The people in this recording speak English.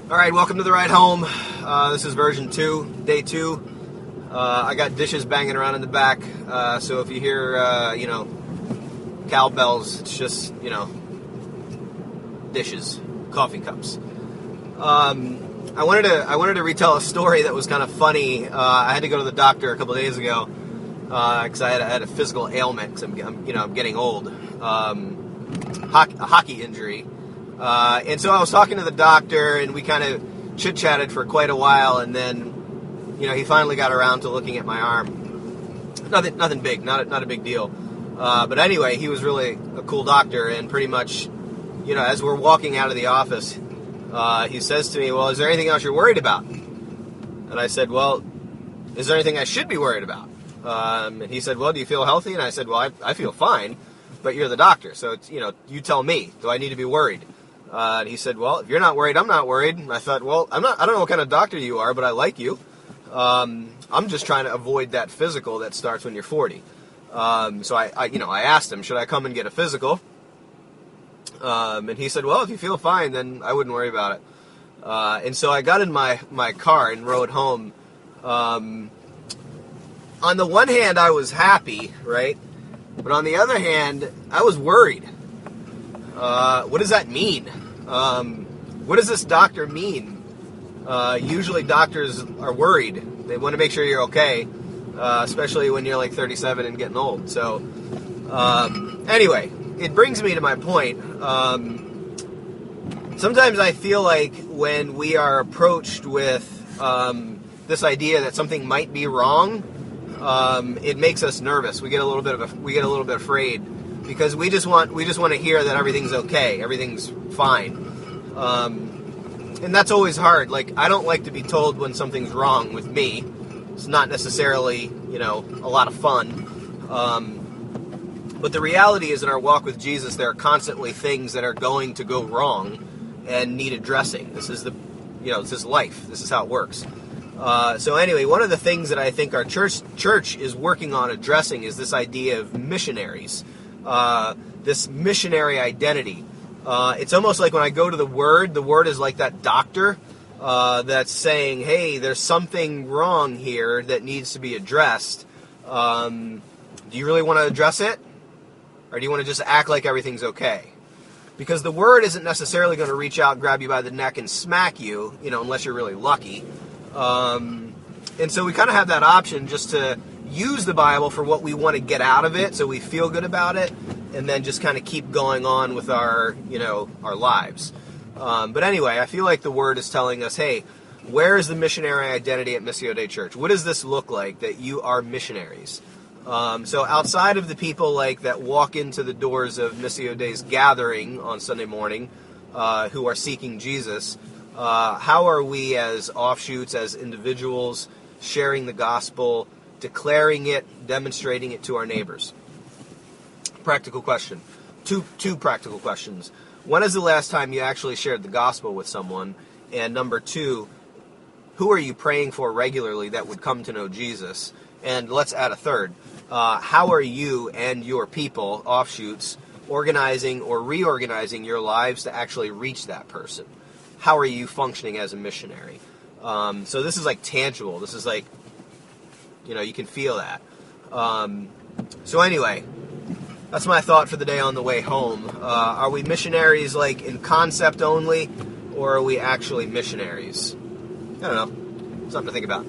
All right, welcome to the ride home. This is version 2, day 2. I got dishes banging around in the back, so if you hear, cowbells, it's just, dishes, coffee cups. I wanted to retell a story that was kind of funny. I had to go to the doctor a couple of days ago because I had a physical ailment. Cause I'm getting old. A hockey injury. And so I was talking to the doctor, and we kind of chit-chatted for quite a while, and then, he finally got around to looking at my arm. Nothing big, not a big deal. But anyway, he was really a cool doctor, and pretty much, as we're walking out of the office, he says to me, "Well, is there anything else you're worried about?" And I said, "Well, is there anything I should be worried about?" And he said, "Well, do you feel healthy?" And I said, "Well, I feel fine, but you're the doctor, so it's, you tell me. Do I need to be worried?" And he said, "Well, if you're not worried, I'm not worried." And I thought, well, I don't know what kind of doctor you are, but I like you. I'm just trying to avoid that physical that starts when you're 40. So I asked him, should I come and get a physical? And he said, well, if you feel fine, then I wouldn't worry about it. And so I got in my car and rode home. On the one hand, I was happy, right? But on the other hand, I was worried. What does that mean? What does this doctor mean? Usually doctors are worried. They want to make sure you're okay, especially when you're like 37 and getting old. So, anyway, it brings me to my point. Sometimes I feel like when we are approached with this idea that something might be wrong, it makes us nervous. We get a little bit afraid. Because we just want to hear that everything's okay, everything's fine, and that's always hard. Like, I don't like to be told when something's wrong with me. It's not necessarily a lot of fun. But the reality is, in our walk with Jesus, there are constantly things that are going to go wrong and need addressing. This is this is life. This is how it works. So anyway, one of the things that I think our church is working on addressing is this idea of missionaries. This missionary identity. It's almost like when I go to the Word is like that doctor that's saying, hey, there's something wrong here that needs to be addressed. Do you really want to address it? Or do you want to just act like everything's okay? Because the Word isn't necessarily going to reach out, grab you by the neck, and smack you, unless you're really lucky. And so we kind of have that option just to use the Bible for what we want to get out of it, so we feel good about it, and then just kind of keep going on with our lives. But anyway, I feel like the Word is telling us, hey, where is the missionary identity at Missio Dei Church? What does this look like that you are missionaries? So outside of the people that walk into the doors of Missio Dei's gathering on Sunday morning, who are seeking Jesus, how are we as offshoots, as individuals, sharing the gospel, declaring it, demonstrating it to our neighbors? Practical question. Two practical questions. When is the last time you actually shared the gospel with someone? And number 2, who are you praying for regularly that would come to know Jesus? And let's add a third. How are you and your people, offshoots, organizing or reorganizing your lives to actually reach that person? How are you functioning as a missionary? So this is tangible. This is you can feel that. So anyway, that's my thought for the day on the way home. Are we missionaries in concept only, or are we actually missionaries? I don't know. Something to think about.